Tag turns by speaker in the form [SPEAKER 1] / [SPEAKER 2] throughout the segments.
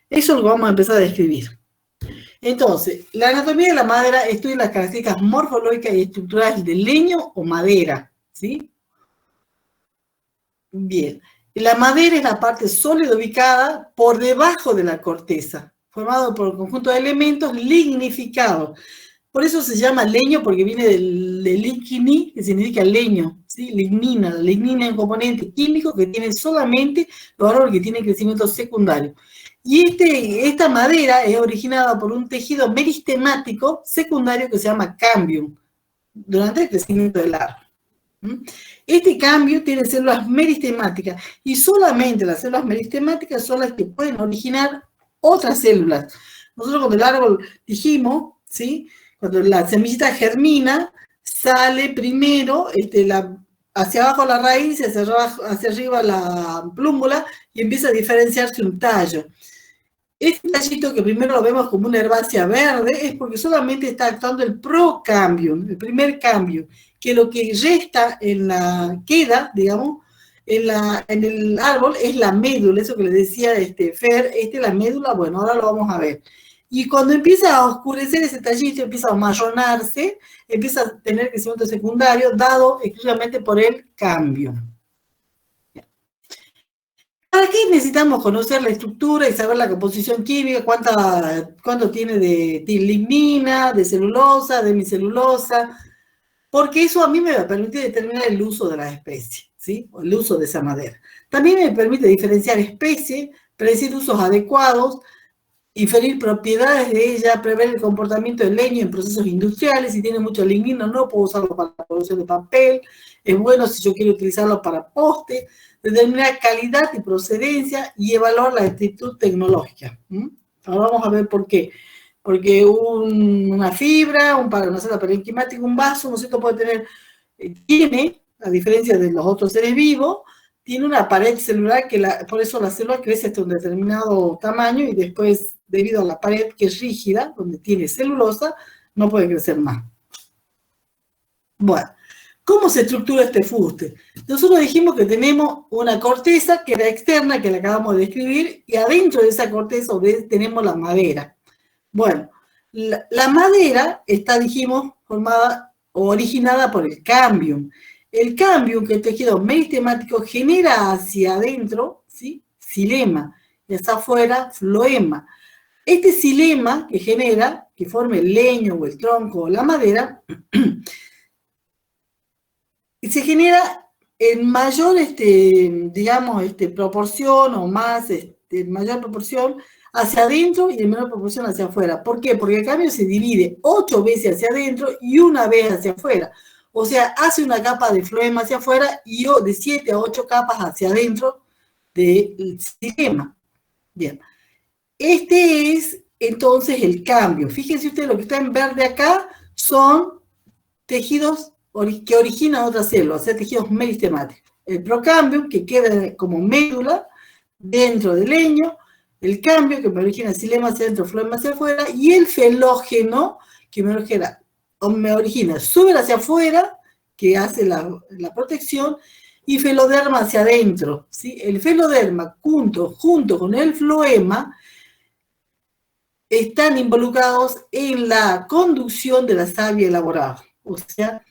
[SPEAKER 1] Eso es lo que vamos a empezar a describir. Entonces, la anatomía de la madera estudia las características morfológicas y estructurales del leño o madera, ¿sí? Bien. La madera es la parte sólida ubicada por debajo de la corteza, formado por un conjunto de elementos lignificados. Por eso se llama leño, porque viene del ligni, que significa leño, ¿sí? Lignina. La lignina es un componente químico que tiene solamente los árboles que tienen crecimiento secundario. Y esta madera es originada por un tejido meristemático secundario que se llama cambium, durante el crecimiento del árbol. Este cambio tiene células meristemáticas y solamente las células meristemáticas son las que pueden originar otras células. Nosotros cuando el árbol dijimos, ¿sí? Cuando la semillita germina, sale primero hacia abajo la raíz, hacia arriba la plúmbula y empieza a diferenciarse un tallo. Este tallito que primero lo vemos como una herbácea verde es porque solamente está actuando el procambium, el primer cambio, que lo que resta queda, digamos, en el árbol es la médula, eso que le decía Fer, la médula, bueno, ahora lo vamos a ver. Y cuando empieza a oscurecer ese tallito, empieza a amarronarse, empieza a tener crecimiento secundario, dado exclusivamente por el cambio. ¿Para qué necesitamos conocer la estructura y saber la composición química? ¿Cuánto tiene de lignina, de celulosa, de hemicelulosa? Porque eso a mí me va a permitir determinar el uso de las especies, ¿sí? O el uso de esa madera. También me permite diferenciar especies, predecir usos adecuados, inferir propiedades de ella, prever el comportamiento del leño en procesos industriales. Si tiene mucho lignino, no puedo usarlo para la producción de papel. Es bueno si yo quiero utilizarlo para poste. Determinar calidad y procedencia y evaluar la actitud tecnológica. Ahora vamos a ver por qué. Porque una fibra, un parenquimático, un vaso, ¿no es cierto?, puede tener, tiene, a diferencia de los otros seres vivos, tiene una pared celular por eso la célula crece hasta un determinado tamaño y después, debido a la pared que es rígida, donde tiene celulosa, no puede crecer más. Bueno, ¿cómo se estructura este fuste? Nosotros dijimos que tenemos una corteza que era externa, que la acabamos de describir, y adentro de esa corteza tenemos la madera. Bueno, la madera está, dijimos, formada o originada por el cambium. El cambium, que es tejido meristemático, genera hacia adentro, ¿sí?, xilema, y hacia afuera, floema. Este xilema que genera, que forma el leño o el tronco o la madera, se genera en mayor, digamos, proporción o más, en mayor proporción hacia adentro y en menor proporción hacia afuera. ¿Por qué? Porque el cambio se divide 8 veces hacia adentro y una vez hacia afuera. O sea, hace una capa de floema hacia afuera y de 7 a 8 capas hacia adentro del sistema. Bien. Este es entonces el cambio. Fíjense ustedes, lo que está en verde acá son tejidos que originan otras células, o sea, tejidos meristemáticos. El procambium, que queda como médula dentro del leño, el cambio, que me origina xilema hacia adentro, floema hacia afuera, y el felógeno, que me origina súbel hacia afuera, que hace la protección, y feloderma hacia adentro, ¿sí? El feloderma, junto con el floema, están involucrados en la conducción de la savia elaborada. O sea,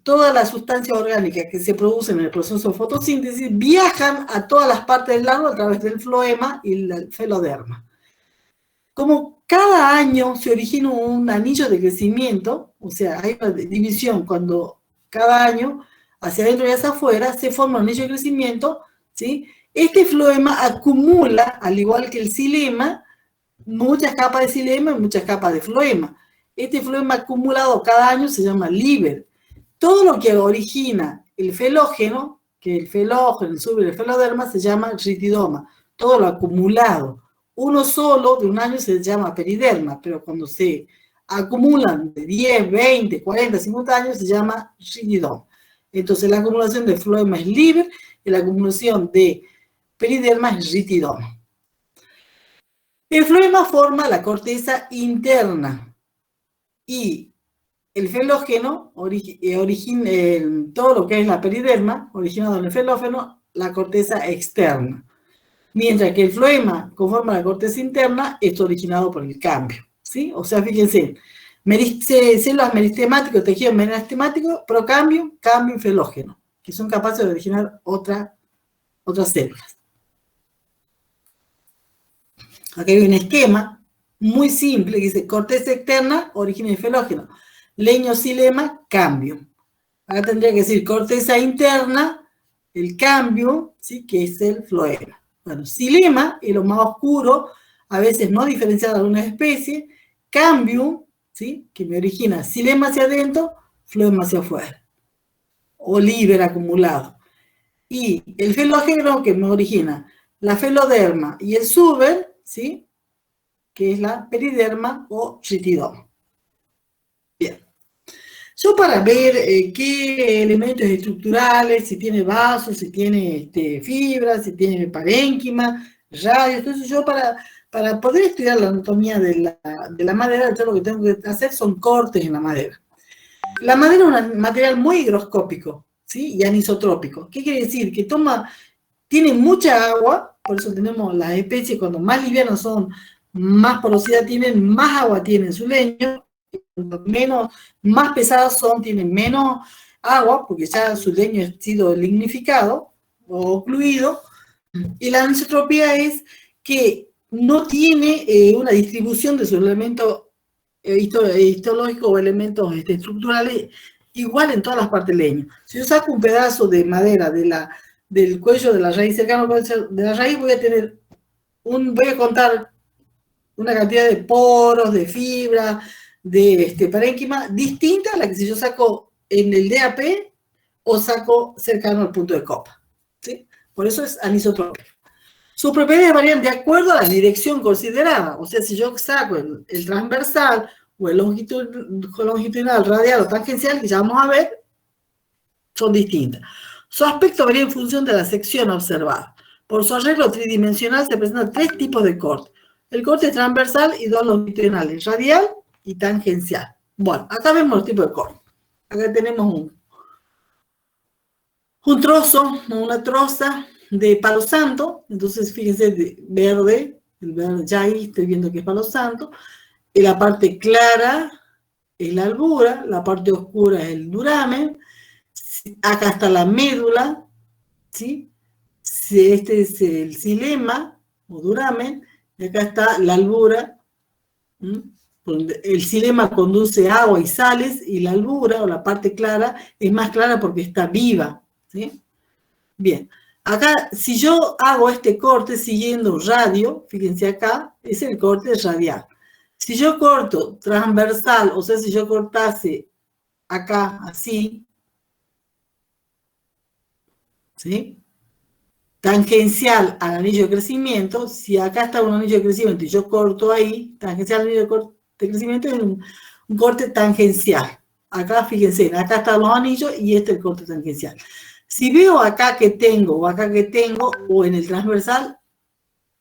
[SPEAKER 1] todas las sustancias orgánicas que se producen en el proceso de fotosíntesis viajan a todas las partes del árbol a través del floema y el feloderma. Como cada año se origina un anillo de crecimiento, o sea, hay una división cuando cada año, hacia adentro y hacia afuera, se forma un anillo de crecimiento, ¿sí? Este floema acumula, al igual que el xilema, muchas capas de xilema y muchas capas de floema. Este floema acumulado cada año se llama líber. Todo lo que origina el felógeno, que el felógeno, el súbel, el feloderma, se llama ritidoma. Todo lo acumulado. Uno solo de un año se llama periderma, pero cuando se acumulan de 10, 20, 40, 50 años se llama ritidoma. Entonces la acumulación de floema es líber y la acumulación de periderma es ritidoma. El floema forma la corteza interna y el felógeno origina todo lo que es la periderma, originado en el felógeno, la corteza externa. Mientras que el floema conforma la corteza interna, es originado por el cambio, ¿sí? O sea, fíjense, células meristemáticas, tejidos meristemáticos, procambio, cambio y felógeno, que son capaces de originar otras células. Aquí hay un esquema muy simple que dice corteza externa, origen y felógeno. Leño, xilema, cambio. Acá tendría que decir corteza interna, el cambio, ¿sí? Que es el floema. Bueno, xilema es lo más oscuro, a veces no diferenciado de algunas especies. Cambio, ¿sí? Que me origina xilema hacia adentro, floema hacia afuera. O líber acumulado. Y el felógeno que me origina la feloderma y el suber, ¿sí? Que es la periderma o ritidoma. Bien. Yo para ver qué elementos estructurales, si tiene vasos, si tiene fibras, si tiene parénquima, radios, entonces yo para poder estudiar la anatomía de la madera, yo lo que tengo que hacer son cortes en la madera. La madera es un material muy higroscópico, ¿sí? Y anisotrópico. ¿Qué quiere decir? Que tiene mucha agua, por eso tenemos las especies, cuando más livianas son, más porosidad tienen, más agua tienen su leño, más pesadas son, tienen menos agua, porque ya su leño ha sido lignificado o ocluido, y la anisotropía es que no tiene una distribución de sus elementos histológicos o elementos estructurales igual en todas las partes del leño. Si yo saco un pedazo de madera del cuello de la raíz, cercano al cuello de la raíz, voy a contar una cantidad de poros, de fibra, de parénquima, distinta a la que si yo saco en el DAP o saco cercano al punto de copa, ¿sí? Por eso es anisotrópico. Sus propiedades varían de acuerdo a la dirección considerada. O sea, si yo saco el transversal o el longitudinal, radial o tangencial, que ya vamos a ver, son distintas. Su aspecto varía en función de la sección observada. Por su arreglo tridimensional se presentan 3 tipos de corte. El corte transversal y 2 longitudinales, radial y tangencial. Bueno, acá vemos los tipos de corte. Acá tenemos un trozo, una troza de palo santo. Entonces, fíjense, de verde, el verde ya ahí estoy viendo que es palo santo. Y la parte clara es la albura, la parte oscura es el duramen. Acá está la médula, ¿sí? Este es el xilema o duramen, y acá está la albura. El xilema conduce agua y sales, y la albura o la parte clara es más clara porque está viva, ¿sí? Bien, acá si yo hago este corte siguiendo radio, fíjense acá, es el corte radial. Si yo corto transversal, o sea, si yo cortase acá así, ¿sí? Tangencial al anillo de crecimiento, si acá está un anillo de crecimiento y yo corto ahí, tangencial al anillo de crecimiento es un corte tangencial. Acá, fíjense, acá están los anillos y este es el corte tangencial. Si veo acá que tengo o acá que tengo o en el transversal,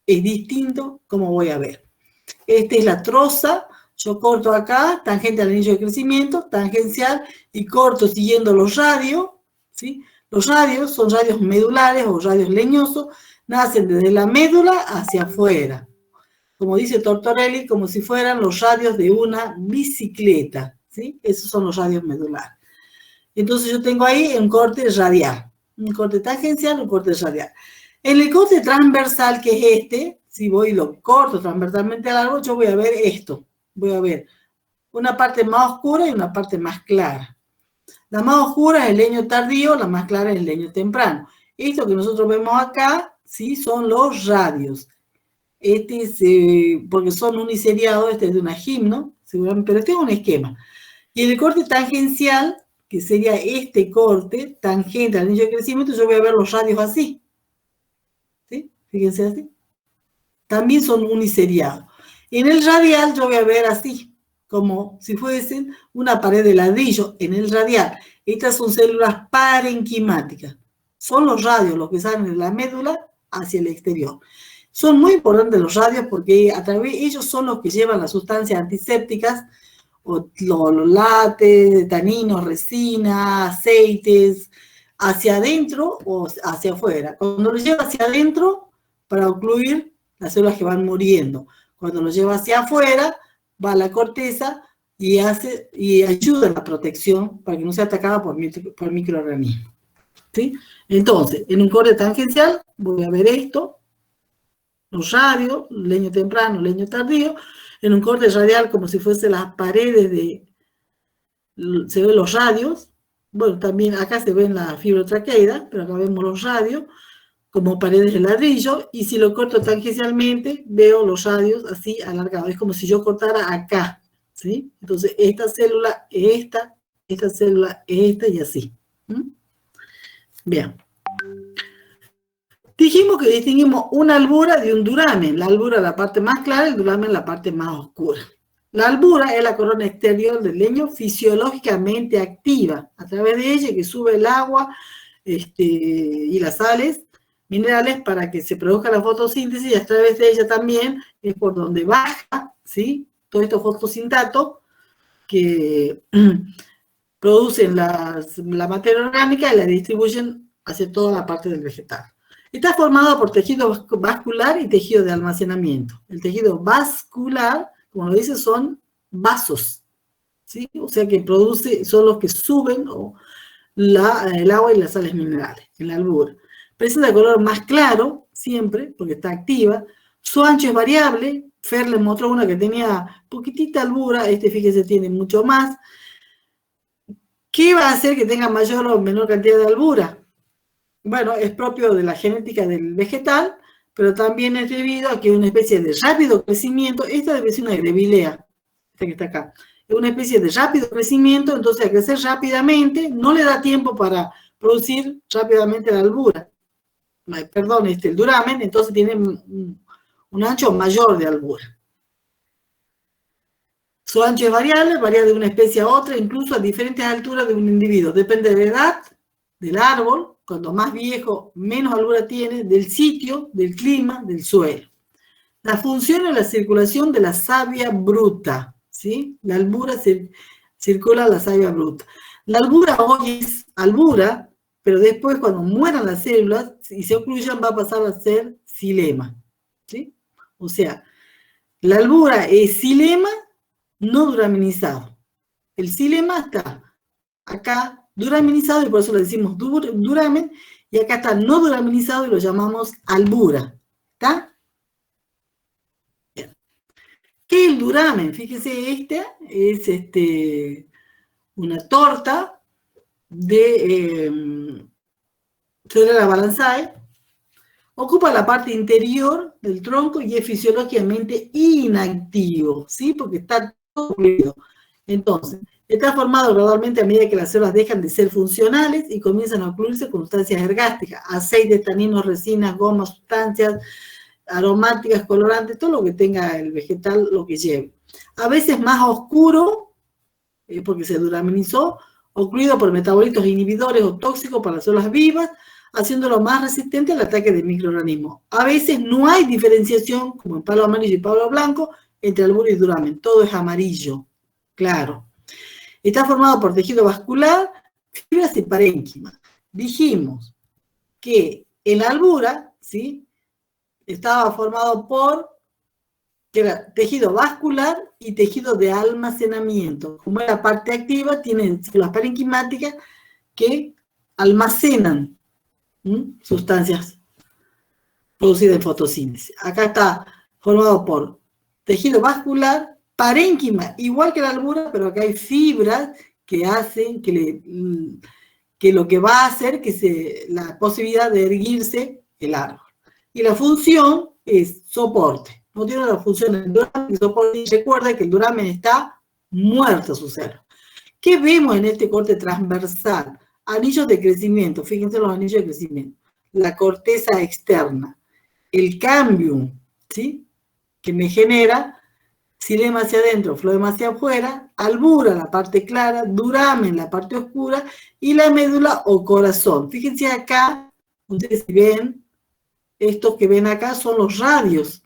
[SPEAKER 1] es distinto como voy a ver. Esta es la troza, yo corto acá, tangente al anillo de crecimiento, tangencial, y corto siguiendo los radios, ¿sí? Los radios son radios medulares o radios leñosos, nacen desde la médula hacia afuera. Como dice Tortorelli, como si fueran los radios de una bicicleta, ¿sí? Esos son los radios medulares. Entonces yo tengo ahí un corte radial, un corte tangencial, un corte radial. En el corte transversal, que es este, si voy y lo corto transversalmente al árbol, yo voy a ver esto. Voy a ver una parte más oscura y una parte más clara. La más oscura es el leño tardío, la más clara es el leño temprano. Esto que nosotros vemos acá, ¿sí? Son los radios. Este es, porque son uniseriados, este es de una gimno, seguramente, pero este es un esquema. Y en el corte tangencial, que sería este corte, tangente al anillo de crecimiento, yo voy a ver los radios así. ¿Sí? Fíjense así. También son uniseriados. En el radial yo voy a ver así, como si fuesen una pared de ladrillo en el radial. Estas son células parenquimáticas. Son los radios los que salen de la médula hacia el exterior. Son muy importantes los radios porque a través de ellos son los que llevan las sustancias antisépticas, o los látex, taninos, resina, aceites, hacia adentro o hacia afuera. Cuando lo lleva hacia adentro, para ocluir las células que van muriendo. Cuando lo lleva hacia afuera, va a la corteza y ayuda en la protección para que no sea atacada por microorganismos. ¿Sí? Entonces, en un corte tangencial, voy a ver esto, los radios, leño temprano, leño tardío. En un corte radial, como si fuese las paredes se ven los radios. Bueno, también acá se ven la fibrotraqueida, pero acá vemos los radios como paredes de ladrillo, y si lo corto tangencialmente, veo los radios así alargados. Es como si yo cortara acá, ¿sí? Entonces, esta célula, esta célula, esta y así. Bien. Dijimos que distinguimos una albura de un duramen. La albura es la parte más clara, el duramen la parte más oscura. La albura es la corona exterior del leño fisiológicamente activa. A través de ella que sube el agua y las sales minerales para que se produzca la fotosíntesis, y a través de ella también es por donde baja, ¿sí? Todo esto fotosintato que producen la materia orgánica y la distribuyen hacia toda la parte del vegetal. Está formado por tejido vascular y tejido de almacenamiento. El tejido vascular, como lo dice, son vasos, ¿sí? O sea que son los que suben el agua y las sales minerales en la albura. Presenta color más claro, siempre, porque está activa. Su ancho es variable. Fer les mostró una que tenía poquitita albura, fíjese, tiene mucho más. ¿Qué va a hacer que tenga mayor o menor cantidad de albura? Bueno, es propio de la genética del vegetal, pero también es debido a que es una especie de rápido crecimiento. Esta debe ser una grevilea, esta que está acá. Es una especie de rápido crecimiento, entonces al crecer rápidamente no le da tiempo para producir rápidamente la albura. Perdón, el duramen, entonces tiene un ancho mayor de albura. Su ancho es variable, varía de una especie a otra, incluso a diferentes alturas de un individuo. Depende de la edad, del árbol, cuanto más viejo, menos albura tiene, del sitio, del clima, del suelo. La función es la circulación de la savia bruta, ¿sí? La albura circula la savia bruta. La albura hoy es albura, pero después cuando mueran las células y se ocluyan va a pasar a ser xilema, ¿sí? O sea, la albura es xilema no duraminizado. El xilema está acá duraminizado y por eso le decimos duramen, y acá está no duraminizado y lo llamamos albura. ¿Está? Bien. ¿Qué es el duramen? Fíjese, es una torta de Pseudomonas balanzae. Ocupa la parte interior del tronco y es fisiológicamente inactivo, ¿sí? Porque está todo ruido. Entonces, está formado gradualmente a medida que las células dejan de ser funcionales y comienzan a ocluirse con sustancias ergásticas, aceites, taninos, resinas, gomas, sustancias aromáticas, colorantes, todo lo que tenga el vegetal, lo que lleve. A veces más oscuro, porque se duraminizó, ocluido por metabolitos inhibidores o tóxicos para las células vivas, haciéndolo más resistente al ataque de microorganismos. A veces no hay diferenciación, como en palo amarillo y palo blanco, entre albura y duramen. Todo es amarillo, claro. Está formado por tejido vascular, fibras y parénquima. Dijimos que en la albura, ¿sí?, estaba formado por tejido vascular y tejido de almacenamiento. Como es la parte activa, tienen células parenquimáticas que almacenan sustancias producidas en fotosíntesis. Acá está formado por tejido vascular, parénquima, igual que la albura, pero acá hay fibras que hacen que lo que va a hacer la posibilidad de erguirse el árbol. Y la función es soporte. No tiene la función del duramen, soporte. Y recuerda que el duramen está muerto su célula. ¿Qué vemos en este corte transversal? Anillos de crecimiento, fíjense los anillos de crecimiento. La corteza externa, el cambium, ¿sí?, que me genera xilema hacia adentro, floema hacia afuera, albura, la parte clara, duramen, la parte oscura, y la médula o corazón. Fíjense acá, ustedes ven, estos que ven acá son los radios.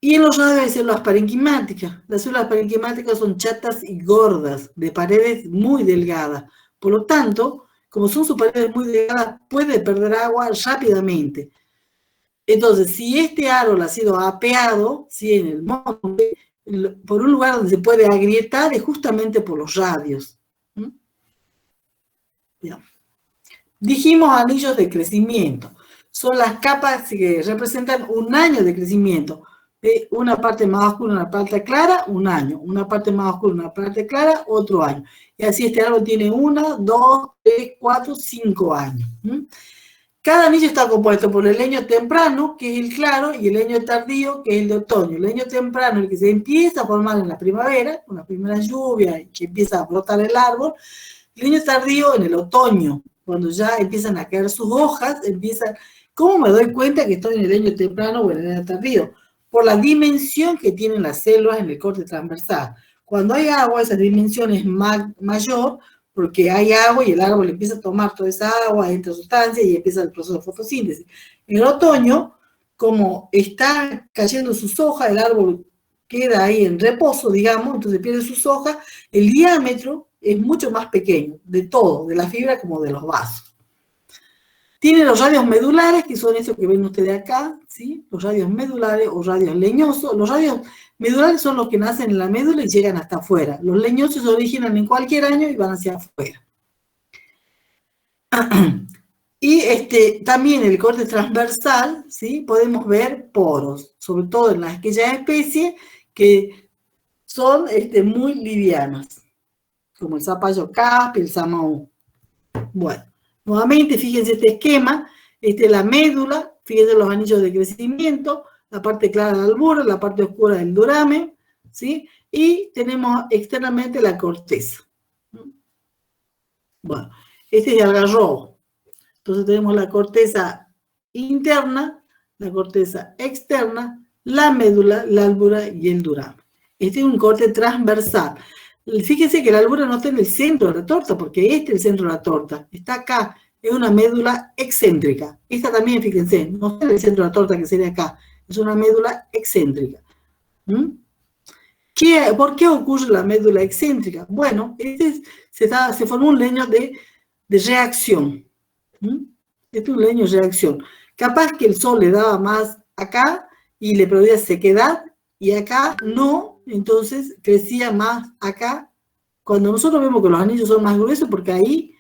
[SPEAKER 1] Y en los radios hay células parenquimáticas. Las células parenquimáticas son chatas y gordas, de paredes muy delgadas. Por lo tanto, como son sus paredes muy delgadas, puede perder agua rápidamente. Entonces, si este árbol ha sido apeado, ¿sí? En el monte, por un lugar donde se puede agrietar es justamente por los radios. Bien. Dijimos anillos de crecimiento. Son las capas que representan un año de crecimiento. Una parte más oscura, una parte clara, un año. Una parte más oscura, una parte clara, otro año. Y así este árbol tiene 1, 2, 3, 4, 5 años. Cada anillo está compuesto por el leño temprano, que es el claro, y el leño tardío, que es el de otoño. El leño temprano es el que se empieza a formar en la primavera, con la primera lluvia, que empieza a brotar el árbol. El leño tardío en el otoño, cuando ya empiezan a caer sus hojas, ¿Cómo me doy cuenta que estoy en el leño temprano o en el leño tardío? Por la dimensión que tienen las células en el corte transversal. Cuando hay agua, esa dimensión es mayor, porque hay agua y el árbol empieza a tomar toda esa agua, entra sustancia y empieza el proceso de fotosíntesis. En el otoño, como está cayendo sus hojas, el árbol queda ahí en reposo, digamos, entonces pierde sus hojas, el diámetro es mucho más pequeño, de todo, de la fibra como de los vasos. Tiene los radios medulares, que son estos que ven ustedes acá, ¿sí? Los radios medulares o radios leñosos. Los radios medulares son los que nacen en la médula y llegan hasta afuera. Los leñosos se originan en cualquier año y van hacia afuera. Y también en el corte transversal, ¿sí? Podemos ver poros, sobre todo en aquellas especies que son muy livianas, como el zapallo caspe, el samaú. Bueno, nuevamente, fíjense este esquema, la médula, fíjense los anillos de crecimiento, la parte clara del alburo, la parte oscura del duramen, ¿sí? Y tenemos externamente la corteza. Bueno, este es el algarrobo. Entonces tenemos la corteza interna, la corteza externa, la médula, la albura y el duramen. Este es un corte transversal. Fíjense que la albura no está en el centro de la torta, porque este es el centro de la torta. Está acá, es una médula excéntrica. Esta también, fíjense, no está en el centro de la torta, que sería acá. Es una médula excéntrica. ¿Por qué ocurre la médula excéntrica? Bueno, se formó un leño de reacción. Este es un leño de reacción. Capaz que el sol le daba más acá y le producía sequedad, y acá no, entonces crecía más acá. Cuando nosotros vemos que los anillos son más gruesos, porque ahí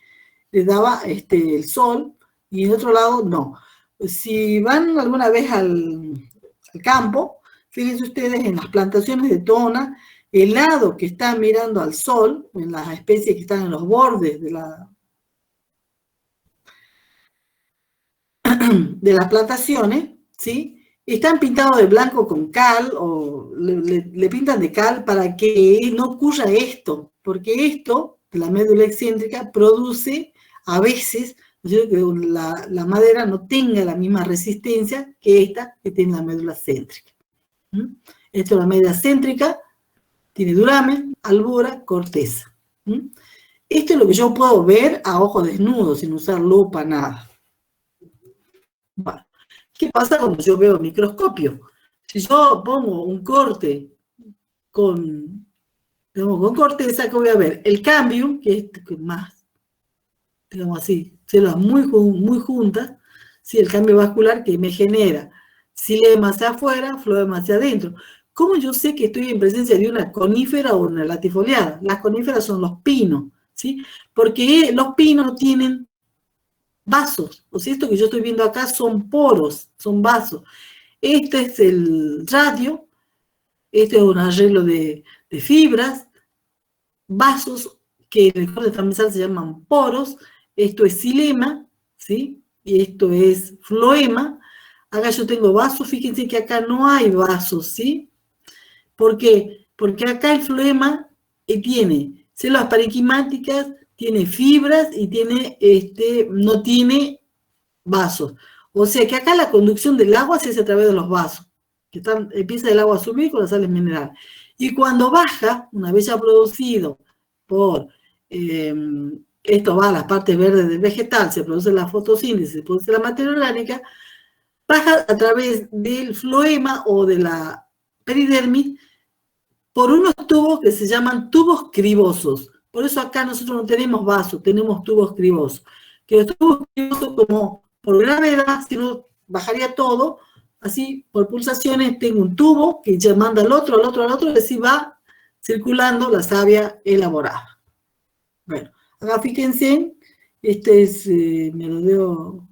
[SPEAKER 1] les daba el sol, y en otro lado no. Si van alguna vez al campo, fíjense ustedes en las plantaciones de tona, el lado que está mirando al sol, en las especies que están en los bordes de las plantaciones, ¿sí? Están pintados de blanco con cal, o le pintan de cal para que no ocurra esto, porque esto, la médula excéntrica, produce a veces, ¿no es cierto?, que la madera no tenga la misma resistencia que esta que tiene la médula céntrica. Esto es la médula céntrica, tiene duramen, albura, corteza. Esto es lo que yo puedo ver a ojo desnudo, sin usar lupa, nada. Bueno, ¿qué pasa cuando yo veo el microscopio? Si yo pongo un corte con corteza, ¿qué voy a ver? El cambio, que es más, digamos así, células muy juntas, ¿sí? El cambio vascular que me genera xilema hacia afuera, floema hacia adentro. ¿Cómo yo sé que estoy en presencia de una conífera o una latifoliada? Las coníferas son los pinos, ¿sí? Porque los pinos tienen vasos. O sea, esto que yo estoy viendo acá son poros, son vasos. Este es el radio, este es un arreglo de fibras, vasos que en el corte transversal se llaman poros. Esto es xilema, ¿sí? Y esto es floema. Acá yo tengo vasos, fíjense que acá no hay vasos, ¿sí? ¿Por qué? Porque acá el floema tiene células parenquimáticas, tiene fibras y no tiene vasos. O sea que acá la conducción del agua se hace a través de los vasos, que empieza el agua a subir con las sales minerales. Y cuando baja, una vez ya producido por, esto va a las partes verdes del vegetal, se produce la fotosíntesis, se produce la materia orgánica, baja a través del floema o de la peridermis por unos tubos que se llaman tubos cribosos. Por eso acá nosotros no tenemos vasos, tenemos tubos cribosos. Que los tubos cribosos, como por gravedad, si no bajaría todo, así por pulsaciones tengo un tubo que ya manda al otro, y así va circulando la savia elaborada. Bueno, acá fíjense, este es, me lo dio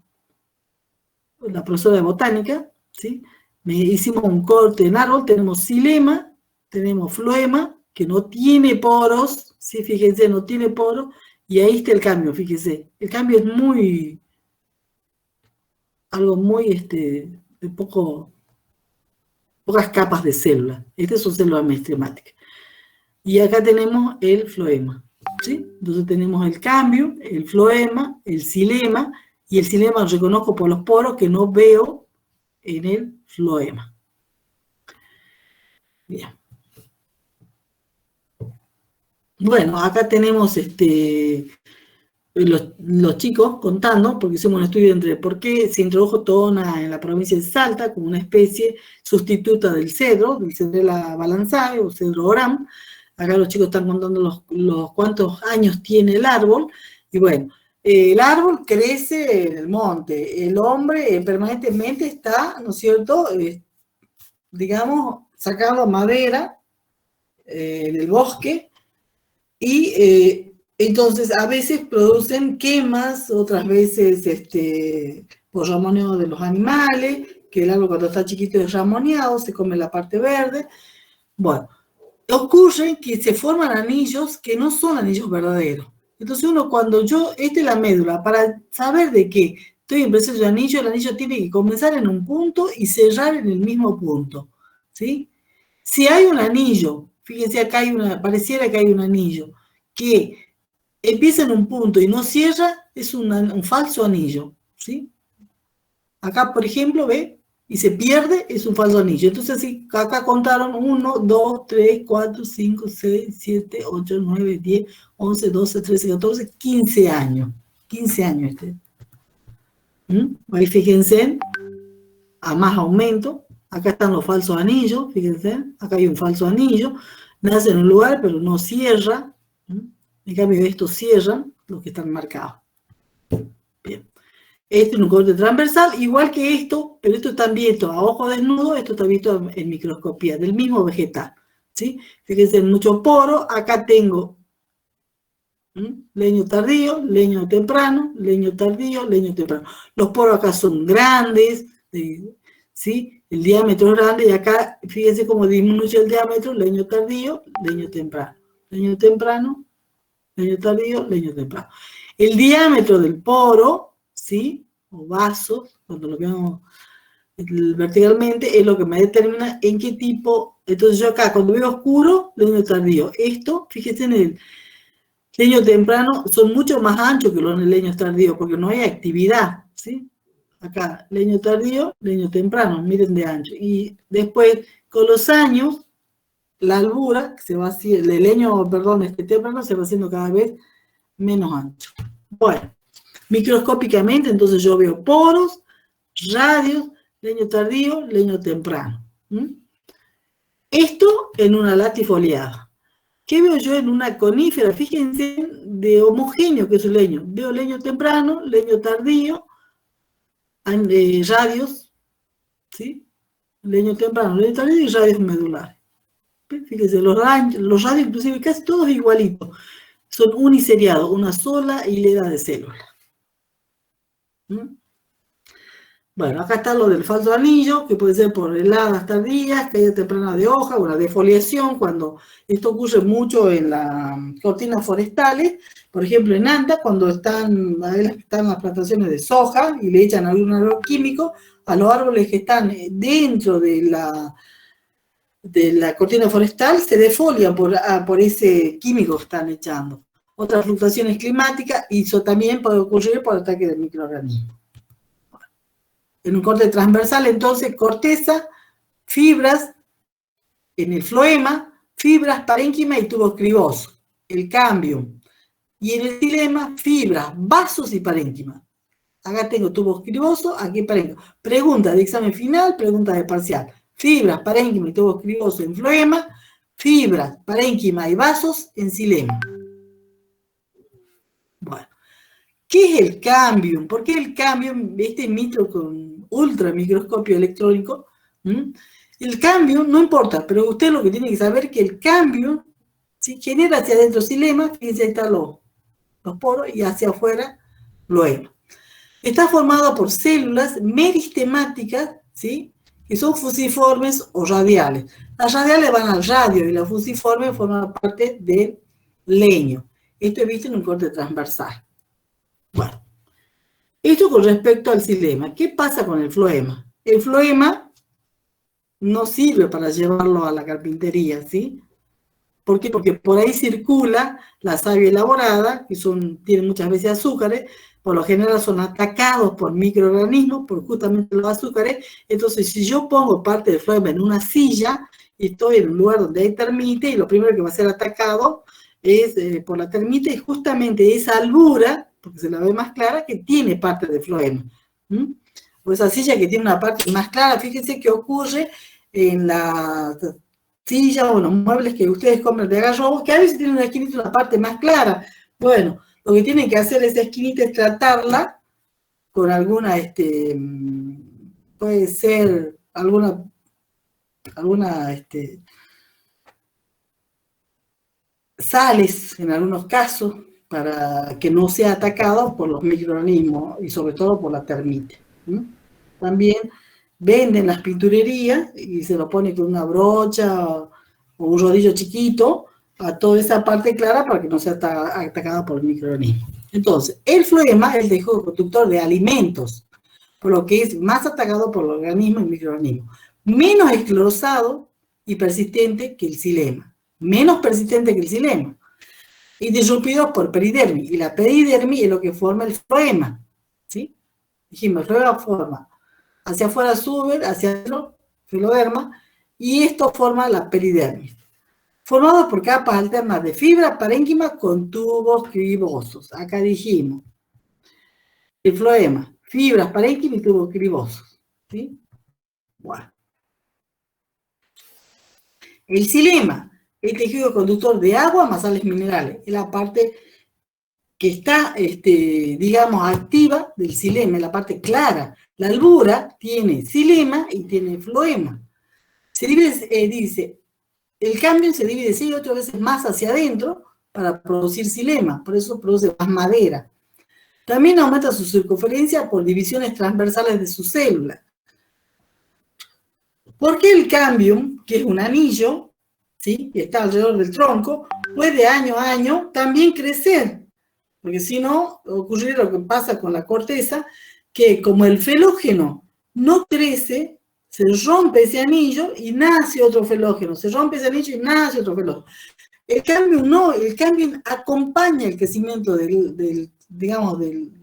[SPEAKER 1] la profesora de botánica, ¿sí? Hicimos un corte en árbol, tenemos xilema, tenemos floema, que no tiene poros, ¿sí? Fíjense, no tiene poros, y ahí está el cambio, fíjense. El cambio es muy, algo muy, de pocas capas de células. Estas son células mesenquimáticas. Y acá tenemos el floema, ¿sí? Entonces tenemos el cambio, el floema, el xilema, y el xilema lo reconozco por los poros que no veo en el floema. Bien. Bueno, acá tenemos los chicos contando, porque hicimos un estudio entre por qué se introdujo tona en la provincia de Salta como una especie sustituta del cedrela balanzae o cedro oram. Acá los chicos están contando los cuántos años tiene el árbol, y bueno, el árbol crece en el monte, el hombre permanentemente está, ¿no es cierto?, digamos, sacando madera en el bosque, y entonces a veces producen quemas, otras veces por ramoneo de los animales, que el árbol cuando está chiquito es ramoneado, se come la parte verde. Bueno, ocurre que se forman anillos que no son anillos verdaderos. Entonces uno cuando esta es la médula, para saber de qué estoy en proceso de anillo, el anillo tiene que comenzar en un punto y cerrar en el mismo punto, ¿sí? Si hay un anillo, fíjense acá pareciera que hay un anillo, que empieza en un punto y no cierra, es un falso anillo, ¿sí? Acá, por ejemplo, ve, y se pierde, es un falso anillo. Entonces, sí, acá contaron 1, 2, 3, 4, 5, 6, 7, 8, 9, 10, 11, 12, 13, 14, 15 años. 15 años Ahí fíjense, a más aumento. Acá están los falsos anillos, fíjense, acá hay un falso anillo, nace en un lugar pero no cierra, en cambio estos cierran, los que están marcados. Bien. Este es un corte transversal, igual que esto, pero esto está visto a ojo desnudo, esto está visto en microscopía, del mismo vegetal, ¿sí? Fíjense, en muchos poros, acá tengo leño tardío, leño temprano, leño tardío, leño temprano. Los poros acá son grandes, ¿sí? El diámetro es grande y acá, fíjense cómo disminuye el diámetro, leño tardío, leño temprano. Leño temprano, leño tardío, leño temprano. El diámetro del poro, ¿sí? O vaso, cuando lo vemos verticalmente, es lo que me determina en qué tipo. Entonces yo acá, cuando veo oscuro, leño tardío. Esto, fíjense en el leño temprano, son mucho más anchos que los leños tardíos, porque no hay actividad, ¿sí? Acá, leño tardío, leño temprano, miren de ancho. Y después, con los años, la albura, se va haciendo, el leño, perdón, temprano se va haciendo cada vez menos ancho. Bueno, microscópicamente, entonces yo veo poros, radios, leño tardío, leño temprano. Esto en una latifoliada. ¿Qué veo yo en una conífera? Fíjense de homogéneo que es el leño. Veo leño temprano, leño tardío, radios, ¿sí? Leño temprano, leño tardío y radios medulares. Fíjense, los radios, inclusive casi todos igualitos, son uniseriados, una sola hilera de células. Bueno, acá está lo del falso anillo, que puede ser por heladas tardías, caída temprana de hoja, o la defoliación, cuando esto ocurre mucho en las cortinas forestales, por ejemplo en Anta, cuando están las plantaciones de soja y le echan algún agroquímico a los árboles que están dentro de la cortina forestal, se defolian por ese químico que están echando. Otras fluctuaciones climáticas, y eso también puede ocurrir por ataque de microorganismos. En un corte transversal, entonces, corteza, fibras, en el floema, fibras, parénquima y tubos cribosos, el cambio. Y en el xilema, fibras, vasos y parénquima. Acá tengo tubos cribosos, aquí parénquima. Pregunta de examen final, pregunta de parcial. Fibras, parénquima y tubos cribosos en floema, fibras, parénquima y vasos en xilema. Bueno. ¿Qué es el cambium? ¿Por qué el cambium, este mito con ultramicroscopio electrónico. El cambio no importa, pero usted lo que tiene que saber es que el cambio, ¿sí?, genera hacia adentro xilema, fíjense, ahí están los poros, y hacia afuera floema. Está formado por células meristemáticas, ¿sí?, que son fusiformes o radiales. Las radiales van al radio y las fusiformes forman parte del leño. Esto es visto en un corte transversal. Bueno, esto con respecto al xilema. ¿Qué pasa con el floema? El floema no sirve para llevarlo a la carpintería, ¿sí? ¿Por qué? Porque por ahí circula la savia elaborada, que tienen muchas veces azúcares, por lo general son atacados por microorganismos, por justamente los azúcares. Entonces, si yo pongo parte del floema en una silla, y estoy en un lugar donde hay termite, y lo primero que va a ser atacado por la termite es justamente esa albura, porque se la ve más clara, que tiene parte de floema. O esa silla que tiene una parte más clara, fíjense qué ocurre en la silla o los muebles que ustedes compran de agarrobos, que a veces tienen una esquinita, una parte más clara. Bueno, lo que tienen que hacer esa esquinita es tratarla con alguna, puede ser alguna sales en algunos casos, para que no sea atacado por los microorganismos y sobre todo por la termite. También venden las pinturerías y se lo pone con una brocha o un rodillo chiquito a toda esa parte clara para que no sea atacada por el microorganismo. Entonces, el floema es el tejido conductor de alimentos, por lo que es más atacado por los organismos y microorganismos. Menos esclerosado y persistente que el xilema. Menos persistente que el xilema. Interrumpidos por peridermis. Y la peridermis es lo que forma el floema. ¿Sí? Dijimos, el floema forma hacia afuera sube, hacia adentro, filoderma, y esto forma la peridermis. Formado por capas alternas de fibra parénquima con tubos cribosos. Acá dijimos, el floema, fibras parénquimas y tubos cribosos. ¿Sí? Bueno. El xilema, el tejido conductor de agua más sales minerales, es la parte que está, digamos, activa del xilema, es la parte clara. La albura tiene xilema y tiene floema. Se divide, dice, el cambio se divide 6 o 8 veces más hacia adentro para producir xilema, por eso produce más madera. También aumenta su circunferencia por divisiones transversales de su célula. Porque el cambium, que es un anillo, ¿sí?, que está alrededor del tronco, puede año a año también crecer. Porque si no, ocurre lo que pasa con la corteza, que como el felógeno no crece, se rompe ese anillo y nace otro felógeno. Se rompe ese anillo y nace otro felógeno. El cambium no, el cambium acompaña el crecimiento del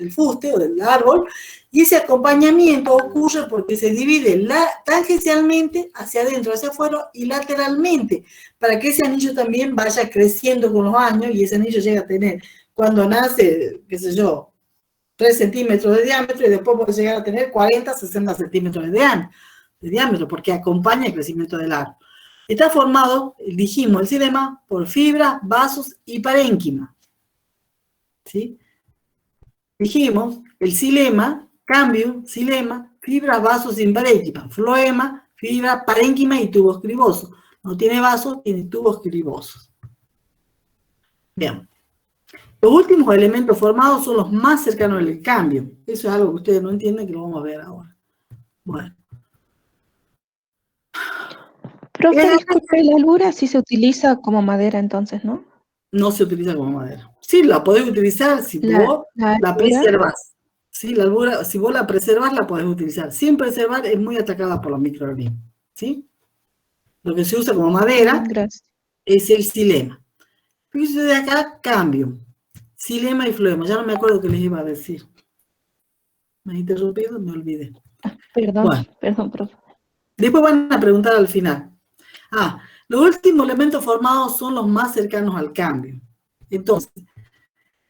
[SPEAKER 1] fuste o del árbol, y ese acompañamiento ocurre porque se divide tangencialmente hacia adentro, hacia afuera y lateralmente, para que ese anillo también vaya creciendo con los años y ese anillo llega a tener, cuando nace, qué sé yo, 3 centímetros de diámetro y después puede llegar a tener 40, 60 centímetros de diámetro, porque acompaña el crecimiento del árbol. Está formado, dijimos, el xilema por fibras, vasos y parénquima. ¿Sí? Dijimos, el xilema, cambium, xilema, fibras, vasos y parénquima. Floema, fibra, parénquima y tubos cribosos. No tiene vasos, tiene tubos cribosos. Bien. Los últimos elementos formados son los más cercanos al cambium. Eso es algo que ustedes no entienden, que lo vamos a ver ahora. Bueno.
[SPEAKER 2] Profe, disculpe, la albura sí se utiliza como madera entonces, ¿no?
[SPEAKER 1] No se utiliza como madera. Sí, la podés utilizar si vos la preservás. Sí, la albura, si vos la preservás, la podés utilizar. Sin preservar es muy atacada por los microorganismos. ¿Sí? Lo que se usa como madera es el xilema. Fíjense de acá, cambio. Xilema y floema. Ya no me acuerdo qué les iba a decir. Me he interrumpido, me olvidé.
[SPEAKER 2] Perdón, bueno. Perdón, profe.
[SPEAKER 1] Después van a preguntar al final. Los últimos elementos formados son los más cercanos al cambio. Entonces,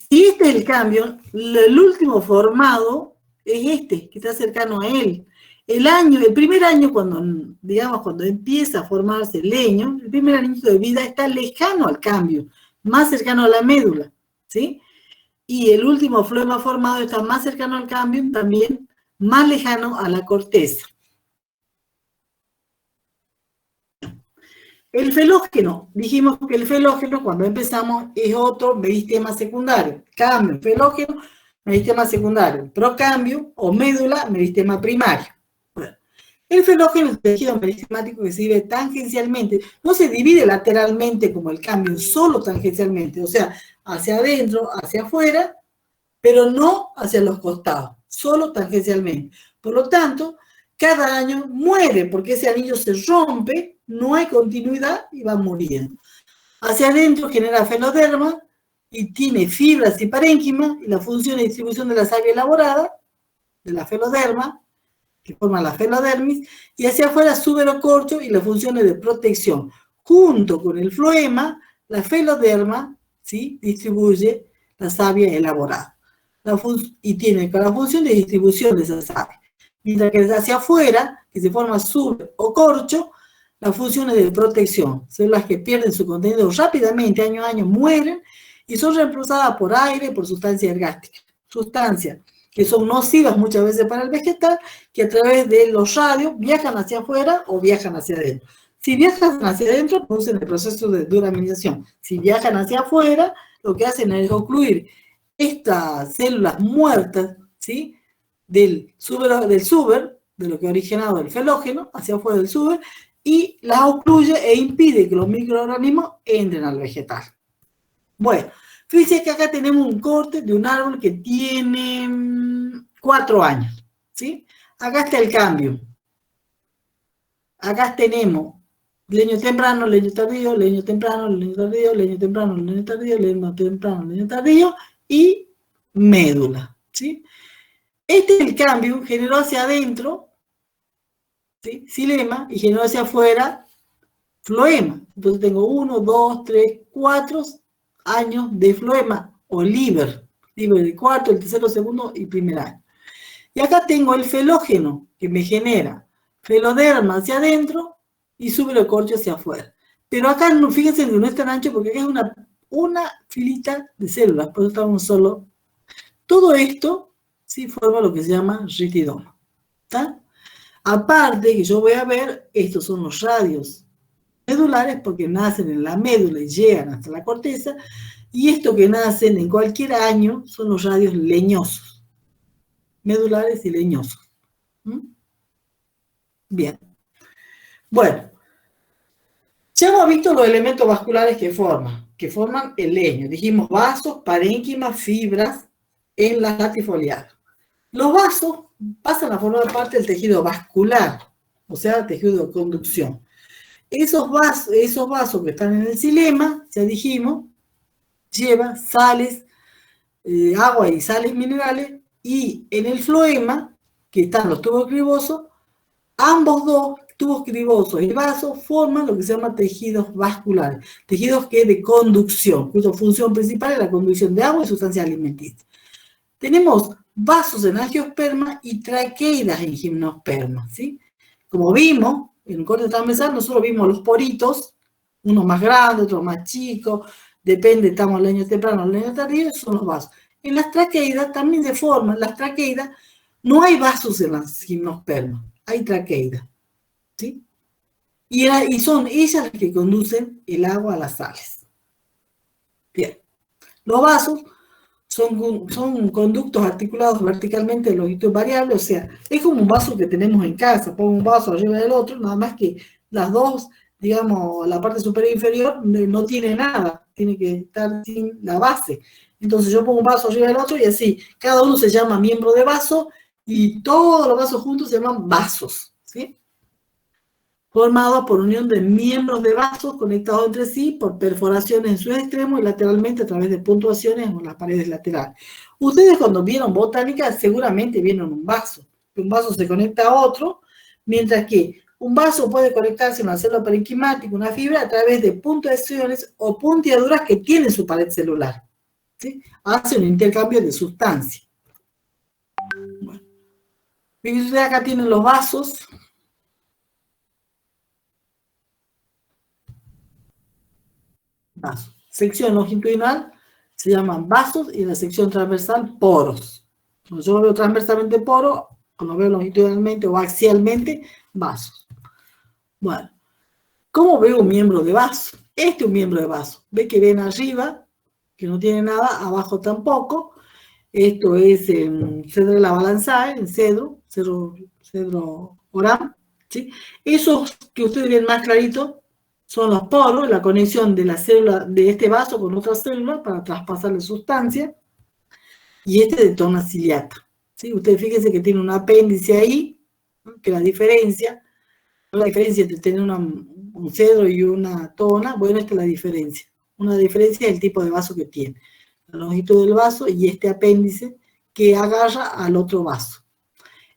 [SPEAKER 1] si este es el cambio, el último formado es este, que está cercano a él. El primer año, cuando empieza a formarse el leño, el primer año de vida está lejano al cambio, más cercano a la médula, ¿sí? Y el último floema formado está más cercano al cambio, también más lejano a la corteza. El felógeno, dijimos que el felógeno cuando empezamos es otro meristema secundario. Cambio, felógeno, meristema secundario. Procambio o médula, meristema primario. Bueno, el felógeno es un tejido meristemático que se divide tangencialmente, no se divide lateralmente como el cambio, solo tangencialmente, o sea, hacia adentro, hacia afuera, pero no hacia los costados, solo tangencialmente. Por lo tanto, cada año muere porque ese anillo se rompe, no hay continuidad y va muriendo. Hacia adentro genera feloderma y tiene fibras y parénquima y la función de distribución de la savia elaborada, de la feloderma, que forma la felodermis, y hacia afuera suberocorcho y las funciones de protección. Junto con el floema, la feloderma, ¿sí?, distribuye la savia elaborada. Y tiene la función de distribución de esa savia. Mientras que hacia afuera, que se forma sub o corcho, las funciones de protección, células que pierden su contenido rápidamente, año a año, mueren y son reemplazadas por aire, por sustancia ergática. Sustancias que son nocivas muchas veces para el vegetal, que a través de los radios viajan hacia afuera o viajan hacia adentro. Si viajan hacia adentro, producen el proceso de duraminización. Si viajan hacia afuera, lo que hacen es ocluir estas células muertas, ¿sí?, del suber, de lo que ha originado el felógeno, hacia afuera del suber, y las ocluye e impide que los microorganismos entren al vegetal. Bueno, fíjense que acá tenemos un corte de un árbol que tiene 4 años, ¿sí? Acá está el cambio. Acá tenemos leño temprano, leño tardío, leño temprano, leño tardío, leño temprano, leño tardío, leño temprano, leño tardío y médula, ¿sí? Este es el cambio, generó hacia adentro, ¿sí?, xilema, y generó hacia afuera floema. Entonces tengo 1, 2, 3, 4 años de floema, o liber de cuarto, el tercero, segundo y primer año. Y acá tengo el felógeno, que me genera feloderma hacia adentro y suberocorcho hacia afuera. Pero acá, fíjense que no es tan ancho porque acá es una filita de células, por eso estamos solo. Todo esto, sí, forma lo que se llama ritidoma. ¿Está? Aparte que yo voy a ver, estos son los radios medulares porque nacen en la médula y llegan hasta la corteza, y estos que nacen en cualquier año son los radios leñosos, medulares y leñosos. ¿Mm? Bien. Bueno, ya hemos visto los elementos vasculares que forman el leño. Dijimos vasos, parénquimas, fibras en la latifoliada. Los vasos pasan a formar parte del tejido vascular, o sea, tejido de conducción. Esos vasos que están en el xilema, ya dijimos, llevan sales, agua y sales minerales, y en el floema, que están los tubos cribosos, ambos dos, tubos cribosos y vasos, forman lo que se llama tejidos vasculares, tejidos que de conducción, cuya función principal es la conducción de agua y sustancias alimenticias. Tenemos vasos en angiosperma y traqueidas en gimnosperma, ¿sí? Como vimos, en el corte transversal nosotros vimos los poritos, uno más grande, otro más chico, depende, estamos en leño temprano o leño tardío, son los vasos. En las traqueidas también se forman, las traqueidas, no hay vasos en las gimnospermas, hay traqueidas, ¿sí? Y son ellas las que conducen el agua a las sales. Bien, los vasos son conductos articulados verticalmente de longitud variable, o sea, es como un vaso que tenemos en casa, pongo un vaso arriba del otro, nada más que las dos, digamos, la parte superior e inferior no tiene nada, tiene que estar sin la base. Entonces yo pongo un vaso arriba del otro y así, cada uno se llama miembro de vaso y todos los vasos juntos se llaman vasos, ¿sí? Formados por unión de miembros de vasos conectados entre sí por perforaciones en sus extremos y lateralmente a través de puntuaciones en las paredes laterales. Ustedes cuando vieron botánica seguramente vieron un vaso se conecta a otro, mientras que un vaso puede conectarse a una célula parenquimática, una fibra, a través de puntuaciones o puntiaduras que tienen su pared celular, ¿sí? Hace un intercambio de sustancia. Bueno, ustedes acá tienen los vasos. Vasos. Sección longitudinal se llaman vasos y en la sección transversal poros. Cuando yo veo transversalmente poro, cuando veo longitudinalmente o axialmente, vasos. Bueno, ¿cómo veo un miembro de vaso? Este es un miembro de vaso. ¿Ve que ven arriba, que no tiene nada, abajo tampoco? Esto es en cedro de la balanzae, en cedro oram, ¿sí? Esos que ustedes ven más clarito son los poros, la conexión de la célula de este vaso con otra célula para traspasar la sustancia, y este de tona ciliata, ¿sí? Ustedes fíjense que tiene un apéndice ahí, ¿no? Que la diferencia entre tener un cedro y una tona, bueno, esta es la diferencia. Una diferencia es el tipo de vaso que tiene, la longitud del vaso y este apéndice que agarra al otro vaso.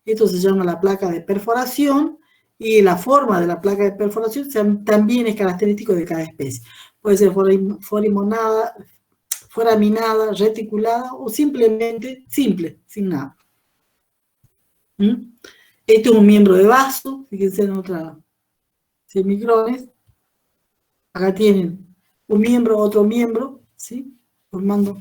[SPEAKER 1] Esto se llama la placa de perforación, y la forma de la placa de perforación también es característico de cada especie. Puede ser foraminada, reticulada o simplemente simple, sin nada. Este es un miembro de vaso, fíjense en otra 100 micrones. Acá tienen un miembro, otro miembro, ¿sí? Formando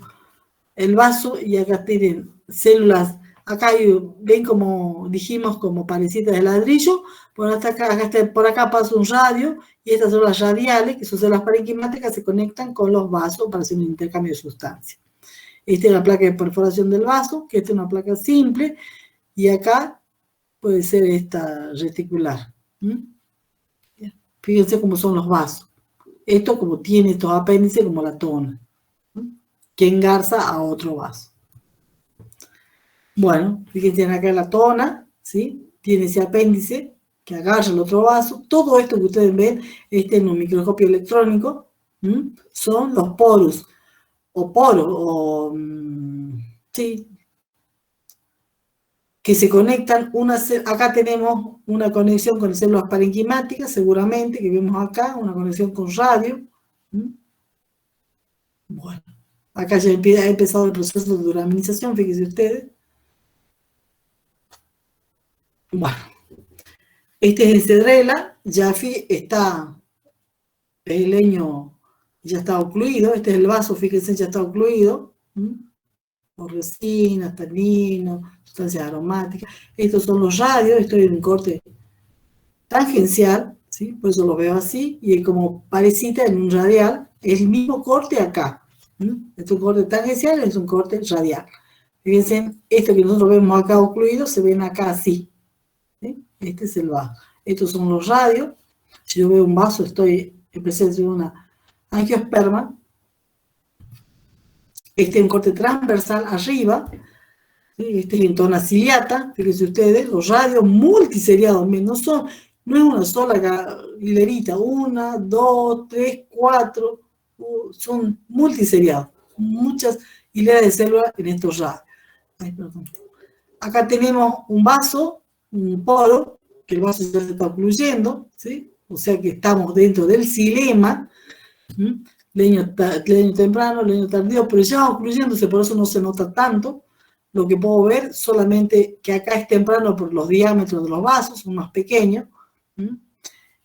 [SPEAKER 1] el vaso, y acá tienen células. Acá ven como dijimos, como parecitas de ladrillo. Bueno, hasta acá, por acá pasa un radio, y estas células radiales, que son células parenquimáticas, se conectan con los vasos para hacer un intercambio de sustancias. Esta es la placa de perforación del vaso, que esta es una placa simple, y acá puede ser esta reticular. Fíjense cómo son los vasos. Esto como tiene estos apéndices como la tona, que engarza a otro vaso. Bueno, fíjense acá la tona, ¿sí? Tiene ese apéndice que agarra el otro vaso. Todo esto que ustedes ven, en un microscopio electrónico, son los poros, sí, que se conectan. Acá tenemos una conexión con células parenquimáticas, seguramente, que vemos acá, una conexión con radio. Bueno, acá ya ha empezado el proceso de duraminización, fíjense ustedes. Bueno, este es el cedrela, ya está, el leño ya está ocluido, este es el vaso, fíjense, ya está ocluido, por resinas, taninos, sustancias aromáticas. Estos son los radios, estoy en un corte tangencial, ¿sí? Por eso lo veo así, y como parecita en un radial, es el mismo corte acá. Es un corte tangencial, es un corte radial. Fíjense, esto que nosotros vemos acá ocluido, se ven acá así. ¿Sí? Este es el vaso. Estos son los radios. Si yo veo un vaso, estoy en presencia de una angiosperma. Este es un corte transversal arriba. ¿Sí? Este es en tona ciliata. Fíjense ustedes, los radios multiseriados, no es una sola hilerita, 1, 2, 3, 4, son multiseriados, muchas hileras de células en estos radios. Acá tenemos un vaso, un poro, que el vaso ya se está ocluyendo, ¿sí? O sea que estamos dentro del xilema, leño temprano, leño tardío, pero ya va ocluyéndose, por eso no se nota tanto. Lo que puedo ver solamente que acá es temprano por los diámetros de los vasos, son más pequeños.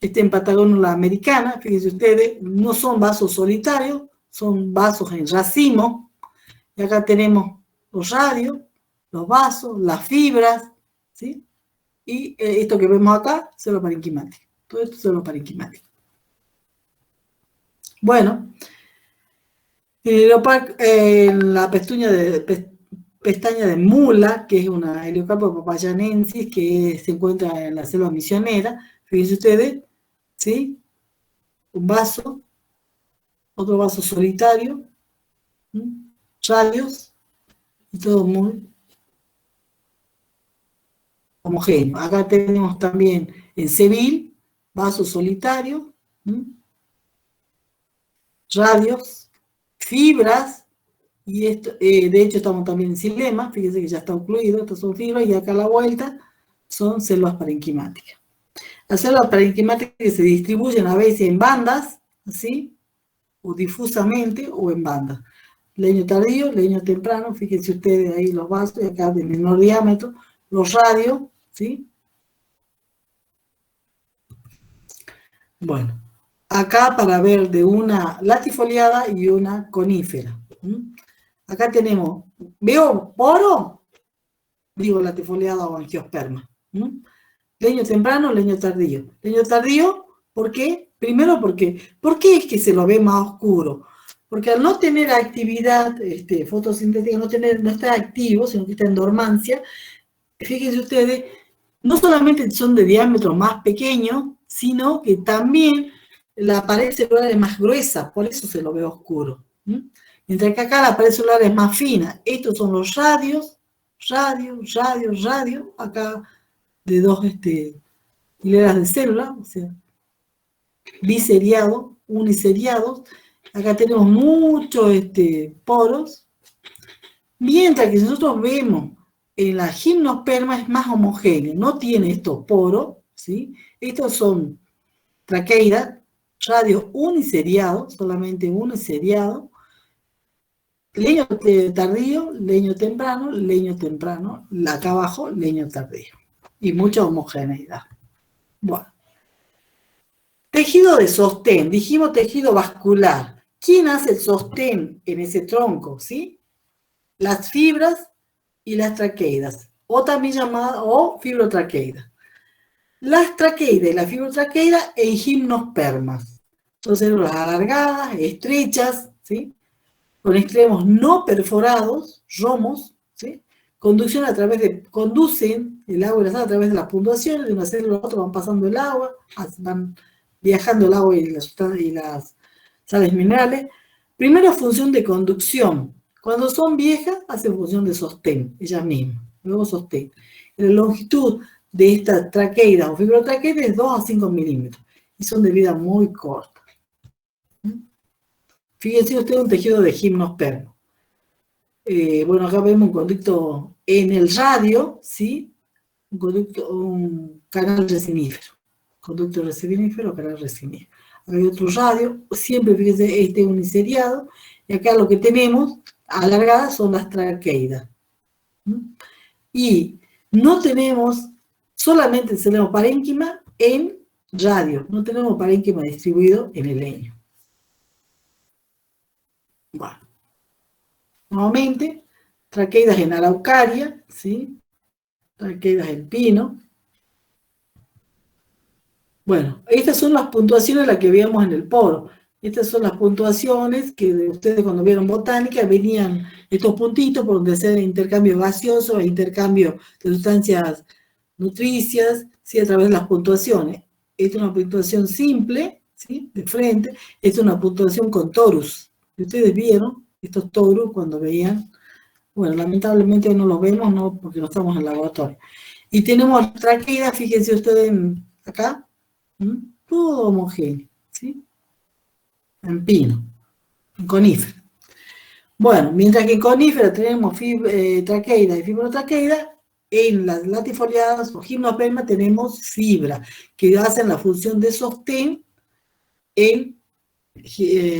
[SPEAKER 1] En Patagonia americana, fíjense ustedes, no son vasos solitarios, son vasos en racimo. Y acá tenemos los radios, los vasos, las fibras, ¿sí? Y esto que vemos acá, célula parenquimática. Todo esto es célula parenquimática. Bueno, en la pestaña de mula, que es una Heliocarpa papayanensis que se encuentra en la selva misionera, fíjense ustedes, ¿sí? Un vaso, otro vaso solitario, radios, y todo muy homogéneo. Acá tenemos también en Seville, vaso solitario, radios, fibras, y esto, de hecho estamos también en xilema, fíjense que ya está ocluido, estas son fibras, y acá a la vuelta son células parenquimáticas. Las células parenquimáticas se distribuyen a veces en bandas, ¿sí? O difusamente, o en bandas. Leño tardío, leño temprano, fíjense ustedes ahí los vasos, y acá de menor diámetro, los radios, ¿sí? Bueno, acá para ver de una latifoliada y una conífera. Acá tenemos, ¿veo poro? digo latifoliada o angiosperma. Leño temprano, leño tardío. Leño tardío, ¿por qué? Primero porque, ¿por qué es que se lo ve más oscuro? Porque al no tener actividad fotosintética, no está activo, sino que está en dormancia, fíjense ustedes, no solamente son de diámetro más pequeño, sino que también la pared celular es más gruesa, por eso se lo ve oscuro. Mientras que acá la pared celular es más fina. Estos son los radios, acá de dos hileras de células, o sea, biseriados, uniseriados. Acá tenemos muchos poros, mientras que si nosotros vemos en la gimnosperma es más homogéneo, no tiene estos poros, ¿sí? Estos son traqueidas, radios uniseriados, solamente uniseriados, leño tardío, leño temprano, acá abajo, leño tardío. Y mucha homogeneidad. Bueno. Tejido de sostén, dijimos tejido vascular. ¿Quién hace el sostén en ese tronco? ¿Sí? Las fibras y las traqueidas, o también llamada, o fibrotraqueidas. Las traqueidas y la fibrotraqueida en gimnospermas. Son células alargadas, estrechas, ¿sí? Con extremos no perforados, romos, ¿sí? Conducción conducen el agua y la sal a través de las puntuaciones, de una célula a otra van pasando el agua, van viajando el agua y las sales minerales. Primero función de conducción. Cuando son viejas, hacen función de sostén, ellas mismas. Luego sostén. La longitud de estas traqueidas o fibrotraqueidas es 2 a 5 milímetros. Y son de vida muy corta. Fíjense ustedes un tejido de gimnosperma. Bueno, acá vemos un conducto en el radio, ¿sí? Un canal resinífero. Conducto resinífero, canal resinífero. Acá hay otro radio, siempre fíjense, uniseriado. Y acá lo que tenemos alargadas son las traqueidas. Y no tenemos, solamente tenemos parénquima en radio, no tenemos parénquima distribuido en el leño. Bueno, nuevamente, traqueidas en araucaria, ¿sí? Traqueidas en pino. Bueno, estas son las puntuaciones las que veíamos en el poro. Estas son las puntuaciones que ustedes cuando vieron botánica venían estos puntitos por donde se hace intercambio gaseoso e intercambio de sustancias nutricias, ¿sí? A través de las puntuaciones. Esta es una puntuación simple, ¿sí? De frente. Esta es una puntuación con torus. Y ustedes vieron estos torus cuando veían. Bueno, lamentablemente no los vemos, no, porque no estamos en el laboratorio. Y tenemos traqueidas, fíjense ustedes acá, todo homogéneo, ¿sí? En pino, en conífera. Bueno, mientras que en conífera tenemos traqueida y fibrotraqueida, en las latifoliadas o gimnospermas tenemos fibra, que hacen la función de sostén en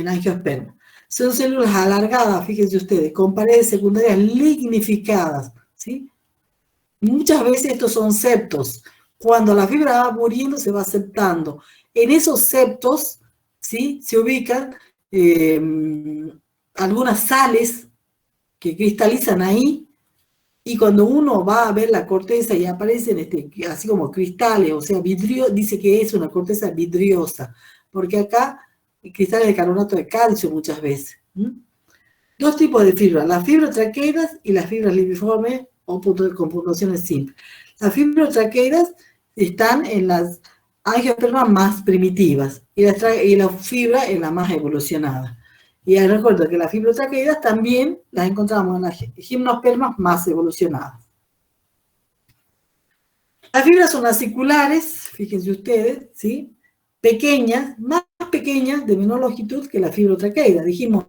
[SPEAKER 1] angiosperma. Son células alargadas, fíjense ustedes, con paredes secundarias lignificadas, ¿sí? Muchas veces estos son septos. Cuando la fibra va muriendo, se va septando. En esos septos, ¿sí? Se ubican algunas sales que cristalizan ahí, y cuando uno va a ver la corteza y aparecen así como cristales, o sea, vidrio, dice que es una corteza vidriosa, porque acá cristales de carbonato de calcio muchas veces. Dos tipos de fibras, las fibrotraqueidas y las fibras libiformes o con puntuaciones simples. Las fibrotraqueidas están en las angiospermas más primitivas y la fibra en la más evolucionada. Y recuerdo que las fibrotraqueidas también las encontramos en las gimnospermas más evolucionadas. Las fibras son aciculares, fíjense ustedes, ¿sí? Pequeñas, más pequeñas, de menor longitud que la fibrotraqueida. Dijimos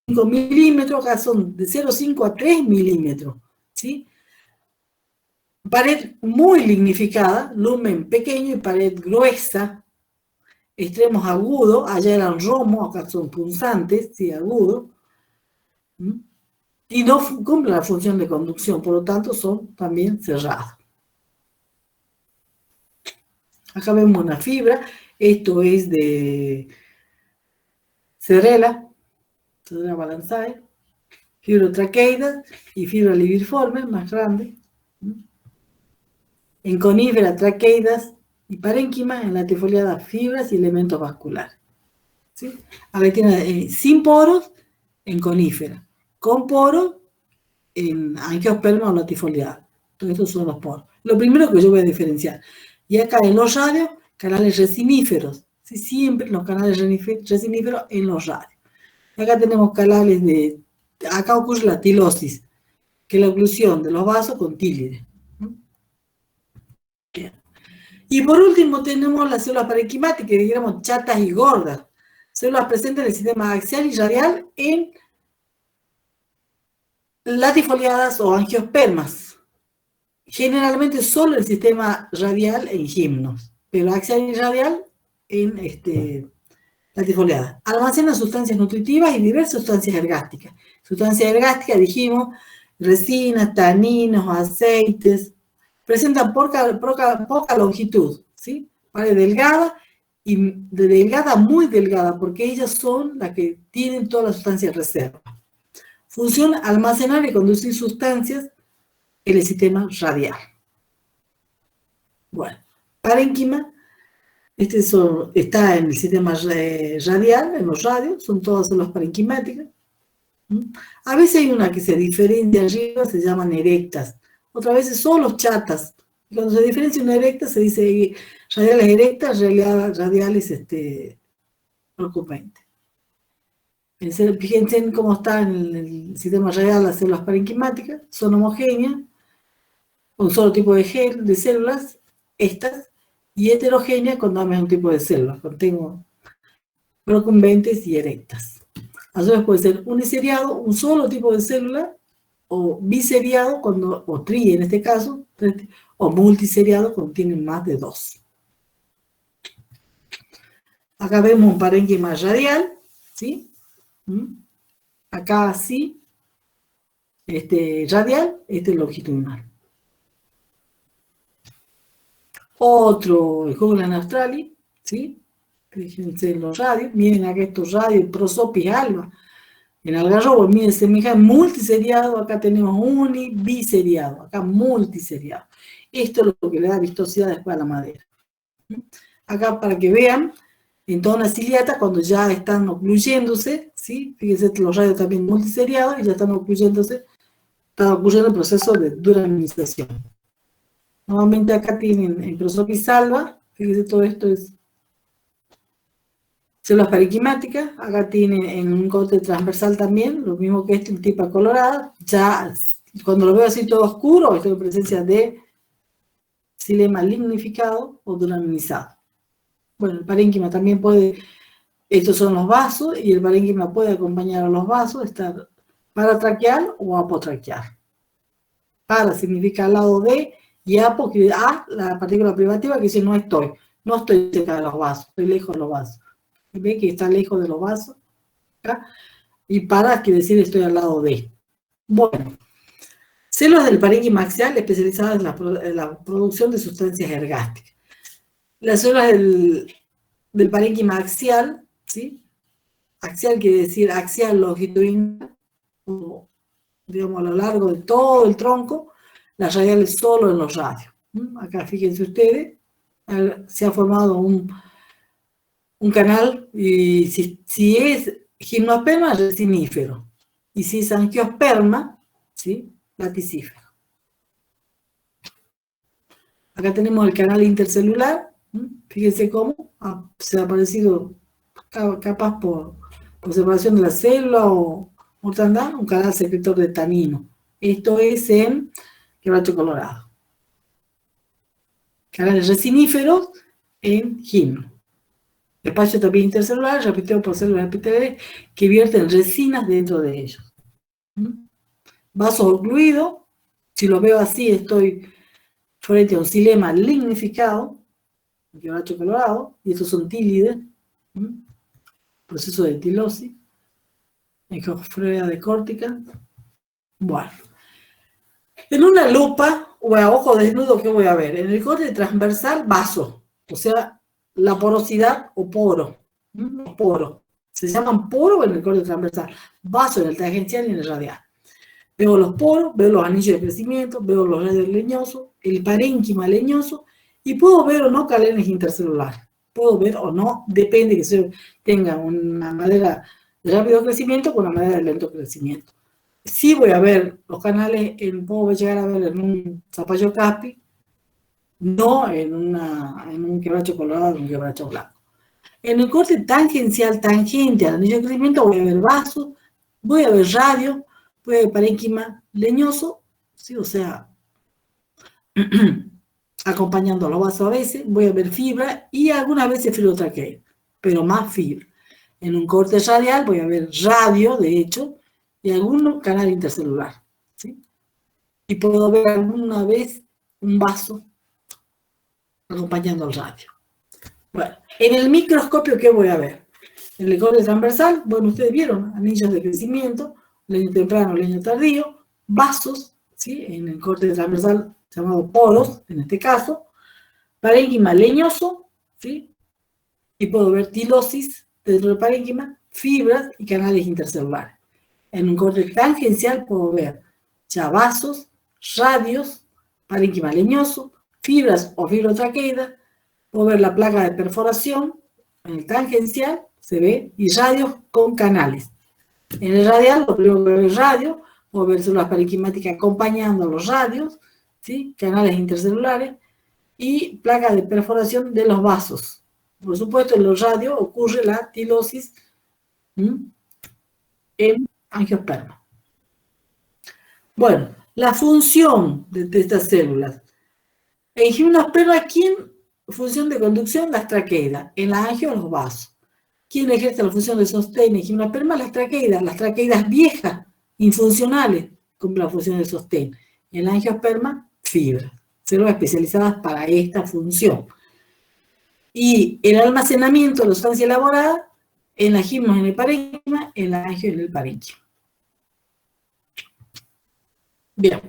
[SPEAKER 1] 5 milímetros, acá son de 0,5 a 3 milímetros, ¿sí? Pared muy lignificada, lumen pequeño y pared gruesa, extremos agudos, allá eran romos, acá son punzantes, sí, agudos, y no cumplen la función de conducción, por lo tanto son también cerrados. Acá vemos una fibra, esto es de Cerela balanzae, fibrotraqueidas y fibra libiforme, más grande. En conífera, traqueidas y parénquima, en latifoliadas, fibras y elementos vasculares. ¿Sí? Acá tiene sin poros en conífera, con poros en angiosperma o latifoliada. Todos estos son los poros. Lo primero que yo voy a diferenciar. Y acá en los radios, canales resiníferos. ¿Sí? Siempre los canales resiníferos en los radios. Acá tenemos canales de... Acá ocurre la tilosis, que es la oclusión de los vasos con tílide. Bien. Y por último tenemos las células parenquimáticas, que digamos chatas y gordas. Células presentes en el sistema axial y radial en latifoliadas o angiospermas. Generalmente solo el sistema radial en gimnos, pero axial y radial en latifoliadas. Almacenan sustancias nutritivas y diversas sustancias ergásticas. Sustancias ergásticas, dijimos, resinas, taninos, aceites. Presentan poca longitud, ¿sí? Vale, delgada y de delgada a muy delgada, porque ellas son las que tienen todas las sustancias reserva. Función almacenar y conducir sustancias en el sistema radial. Bueno, parénquima, está en el sistema radial, en los radios, son todas células parenquimáticas. A veces hay una que se diferencia arriba, se llaman erectas. Otras veces son los chatas. Y cuando se diferencia una erecta, se dice radiales erectas, radiales preocupentes. Fíjense cómo está en el sistema radial las células parenquimáticas, son homogéneas, un solo tipo de células, estas, y heterogéneas cuando hay un tipo de células, cuando tengo procumbentes y erectas. A su vez puede ser uniseriado, un solo tipo de célula, o biseriado, o tri en este caso, o multiseriado cuando tienen más de 2. Acá vemos un parénquima radial, ¿sí? Acá sí, radial, longitudinal. Otro, el Jugulan australi, ¿sí? Fíjense en los radios, miren acá estos radios, prosopis alba. En algarrobo, miren, semejante multiseriado, acá tenemos biseriado, acá multiseriado. Esto es lo que le da vistosidad después a la madera. Acá para que vean, en toda una ciliata, cuando ya están ocluyéndose, ¿sí? Fíjense los radios también multiseriados y ya están ocluyéndose, está ocurriendo el proceso de duraminización. Nuevamente acá tienen en prosopis alba, fíjense todo esto es células parenquimáticas, acá tienen en un corte transversal también, lo mismo que en tipa colorada, ya cuando lo veo así todo oscuro, estoy en presencia de xilema lignificado o duraminizado. Bueno, el parénquima también puede, estos son los vasos, y el parénquima puede acompañar a los vasos, estar paratraqueal o apotraqueal. Para significa al lado de, y apo, que A, la partícula privativa que dice no estoy cerca de los vasos, estoy lejos de los vasos. Ve que está lejos de los vasos, ¿acá? Y para quiere decir estoy al lado de. Bueno, células del parénquima axial especializadas en la producción de sustancias ergásticas. Las células del parénquima axial, ¿sí? Axial quiere decir axial longitudinal, o digamos a lo largo de todo el tronco, las radiales solo en los radios. Acá fíjense ustedes, se ha formado un canal, y si es gimnosperma, resinífero, y si es angiosperma, ¿sí? Laticífero. Acá tenemos el canal intercelular, fíjense cómo se ha aparecido capaz por separación de la célula o mortandad, un canal secretor de tanino. Esto es en quebracho colorado. Canales resiníferos en gimno. Espacio también intercelular, repetido por células epiteliales que vierten resinas dentro de ellos. Vaso ocluido, si lo veo así, estoy frente a un xilema lignificado, quebracho colorado, y estos son tílides, proceso de tilosis, ecoflorea de córtica. Bueno, en una lupa o a ojo desnudo, ¿qué voy a ver? En el corte transversal, vaso, o sea, la porosidad o poro. Poro. Se llaman poro en el corte transversal, vaso en el tangencial y en el radial. Veo los poros, veo los anillos de crecimiento, veo los radios leñosos, el parénquima leñoso, y puedo ver o no canales intercelulares. Puedo ver o no, depende que se tenga una madera de rápido crecimiento con una madera de lento crecimiento. Sí voy a ver los canales, puedo llegar a ver en un zapallo caspi, no en un quebracho colorado o en un quebracho blanco. En el corte tangencial, tangente al anillo de crecimiento, voy a ver vasos, voy a ver radio, voy a ver parénquima leñoso, ¿sí? O sea, acompañando a los vasos a veces, voy a ver fibra y algunas veces filotraquea, pero más fibra. En un corte radial voy a ver radio, de hecho, y algún canal intercelular, ¿sí? Y puedo ver alguna vez un vaso acompañando al radio. Bueno, en el microscopio, ¿qué voy a ver? En el corte transversal, bueno, ustedes vieron anillos de crecimiento, leño temprano, leño tardío, vasos, ¿sí? En el corte transversal llamado poros, en este caso, parénquima leñoso, ¿sí? Y puedo ver tilosis dentro del parénquima, fibras y canales intercelulares. En un corte tangencial puedo ver ya vasos, radios, parénquima leñoso, fibras o fibrotraqueidas, puedo ver la placa de perforación, en el tangencial se ve, y radios con canales. En el radial, lo primero que veo es radio, puedo ver células parenquimáticas acompañando a los radios, ¿sí? Canales intercelulares, y placa de perforación de los vasos. Por supuesto, en los radios ocurre la tilosis en angiosperma. Bueno, la función de estas células. En gimnosperma, ¿quién? Función de conducción, las traqueidas. En la angio, los vasos. ¿Quién ejerce la función de sostén en gimnosperma? Las traqueidas viejas, infuncionales, cumplen la función de sostén. En la angiosperma, fibras. Células especializadas para esta función. Y el almacenamiento de la sustancia elaborada en la gimnos en el parénquima, en la angio en el parénquima. Bien.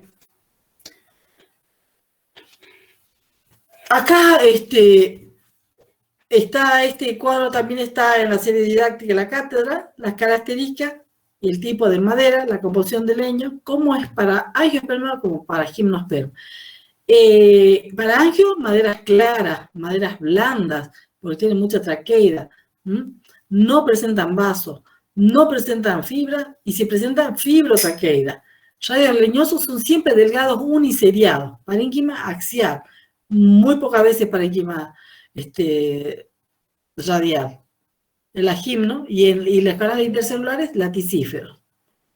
[SPEAKER 1] Acá este cuadro también está en la serie didáctica de la cátedra, las características y el tipo de madera, la composición de leño, cómo es para angiosperma como para gimnosperma. Para angio, maderas claras, maderas blandas, porque tienen mucha traqueida, no presentan vasos, no presentan fibra y si presentan fibrotraqueida. Radios leñosos son siempre delgados uniseriados, parénquima axial, muy pocas veces parénquima radial. En la gimno y las canales intercelulares, laticíferos.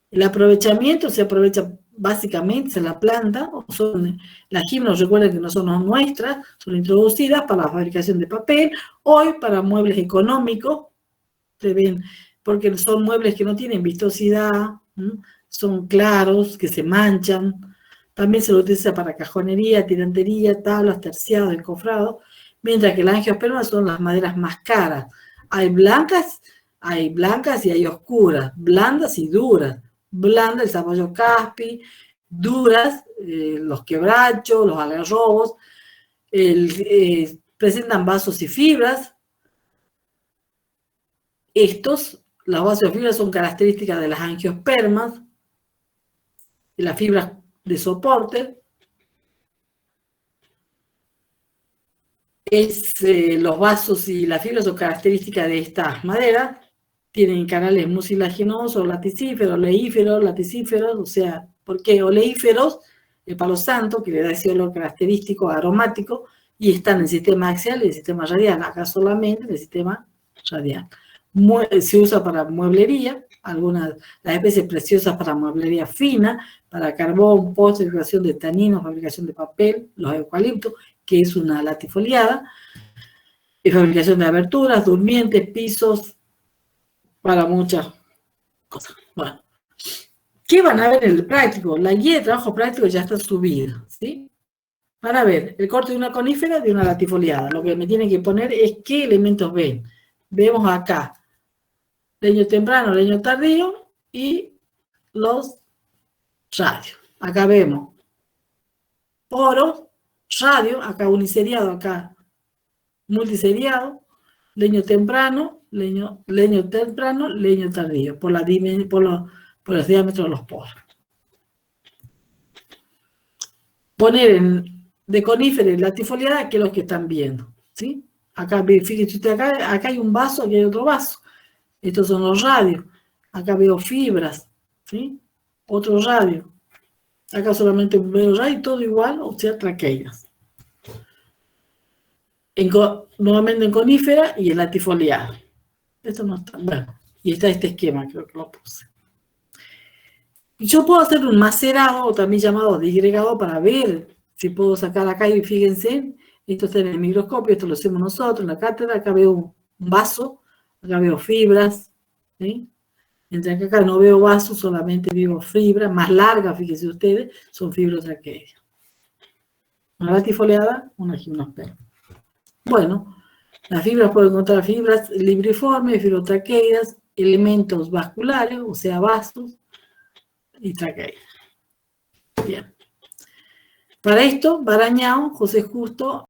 [SPEAKER 1] El aprovechamiento se aprovecha básicamente en la planta, las gimnos, recuerden que no son nuestras, son introducidas para la fabricación de papel, hoy para muebles económicos, se ven, porque son muebles que no tienen vistosidad, son claros, que se manchan, también se lo utiliza para cajonería, tirantería, tablas, terciados, encofrados, mientras que las angiospermas son las maderas más caras. Hay blancas y hay oscuras, blandas y duras. Blanda, el zapallo caspi, duras, los quebrachos, los algarrobos, presentan vasos y fibras. Los vasos y fibras son características de las angiospermas, de las fibras de soporte. Los vasos y las fibras son características de estas maderas. Tienen canales mucilaginosos, laticíferos, leíferos, laticíferos, o sea, ¿por qué? Oleíferos, el palo santo, que le da ese olor característico, aromático, y están en el sistema axial y en el sistema radial, acá solamente en el sistema radial. Se usa para mueblería, las especies preciosas para mueblería fina, para carbón, postre, fabricación de taninos, fabricación de papel, los eucaliptos, que es una latifoliada, y fabricación de aberturas, durmientes, pisos, para muchas cosas. Bueno, ¿qué van a ver en el práctico? La guía de trabajo práctico ya está subida, ¿sí? Van a ver el corte de una conífera de una latifoliada. Lo que me tienen que poner es qué elementos ven. Vemos acá leño temprano, leño tardío y los radios. Acá vemos poros, radio, acá uniseriado, acá multiseriado, leño temprano, leño temprano, leño tardío, por los diámetros de los poros. poner de conífera y latifoliada, que es lo que están viendo, ¿sí? Acá, fíjense usted, acá hay un vaso, aquí hay otro vaso. Estos son los radios. Acá veo fibras, ¿sí? Otro radio. Acá solamente veo radio, todo igual, o sea, traqueidas. Nuevamente en conífera y en latifoliada. Esto no está, bueno, y está este esquema, creo que lo puse. Y yo puedo hacer un macerado, o también llamado disgregado, para ver si puedo sacar acá, y fíjense, esto está en el microscopio, esto lo hacemos nosotros en la cátedra, acá veo un vaso, acá veo fibras, ¿sí? Mientras que acá no veo vasos, solamente veo fibras, más largas, fíjense ustedes, son fibras traqueidas. Una latifoliada, una gimnosperma. Bueno, las fibras pueden encontrar fibras libriformes, fibrotraqueidas, elementos vasculares, o sea, vasos, y traqueidas. Bien. Para esto, Barañao, José Justo,